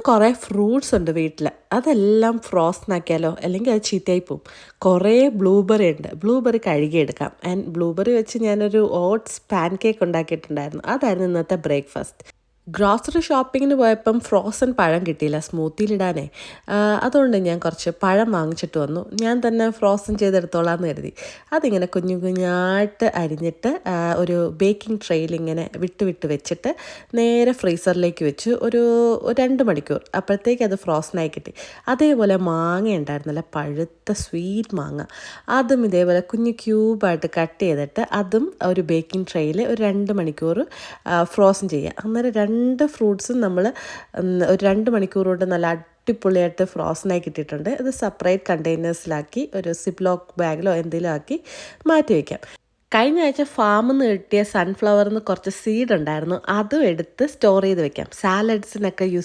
കുറേ ഫ്രൂട്ട്സ് ഉണ്ട് വീട്ടിൽ. അതെല്ലാം ഫ്രോസൺ ആക്കിയാലോ, അല്ലെങ്കിൽ അത് ചീത്തയായി പോവും. കുറേ ബ്ലൂബെറി ഉണ്ട്. ബ്ലൂബെറി കഴുകിയെടുക്കാം. ആൻഡ് ബ്ലൂബെറി വെച്ച് ഞാനൊരു ഓട്സ് പാൻ കേക്ക് ഉണ്ടാക്കിയിട്ടുണ്ടായിരുന്നു. അതായിരുന്നു ഇന്നത്തെ ബ്രേക്ക്ഫാസ്റ്റ്. ഗ്രോസറി ഷോപ്പിങ്ങിന് പോയപ്പം ഫ്രോസൺ പഴം കിട്ടിയില്ല സ്മൂത്തിയിലിടാനേ. അതുകൊണ്ട് ഞാൻ കുറച്ച് പഴം വാങ്ങിച്ചിട്ട് വന്നു. ഞാൻ തന്നെ ഫ്രോസൺ ചെയ്തെടുത്തോളാമെന്ന് കരുതി. അതിങ്ങനെ കുഞ്ഞു കുഞ്ഞായിട്ട് അരിഞ്ഞിട്ട് ഒരു ബേക്കിംഗ് ട്രെയിൽ ഇങ്ങനെ വിട്ട് വിട്ട് വെച്ചിട്ട് നേരെ ഫ്രീസറിലേക്ക് വെച്ച് ഒരു 2 മണിക്കൂർ. അപ്പോഴത്തേക്ക് അത് ഫ്രോസണായി കിട്ടി. അതേപോലെ മാങ്ങ ഉണ്ടായിരുന്നല്ല, പഴുത്ത സ്വീറ്റ് മാങ്ങ. അതും ഇതേപോലെ കുഞ്ഞു ക്യൂബായിട്ട് കട്ട് ചെയ്തിട്ട് അതും ഒരു ബേക്കിംഗ് ട്രെയിൽ ഒരു 2 മണിക്കൂർ ഫ്രോസൺ ചെയ്യുക. അന്നേരം 2 ഫ്രൂട്ട്സും നമ്മൾ ഒരു 2 മണിക്കൂർ കൊണ്ട് നല്ല അടിപൊളിയായിട്ട് ഫ്രോസണായി കിട്ടിയിട്ടുണ്ട്. ഇത് സെപ്പറേറ്റ് കണ്ടെയ്നേഴ്സിലാക്കി ഒരു സിപ്ലോക്ക് ബാഗിലോ എന്തെങ്കിലും ആക്കി മാറ്റി വയ്ക്കാം. കഴിഞ്ഞ ആഴ്ച ഫാമിൽ നിന്ന് കിട്ടിയ സൺഫ്ലവറിൽ നിന്ന് കുറച്ച് സീഡ് ഉണ്ടായിരുന്നു. അതും എടുത്ത് സ്റ്റോർ ചെയ്ത് വെക്കാം. സാലഡ്സിനൊക്കെ യൂസ്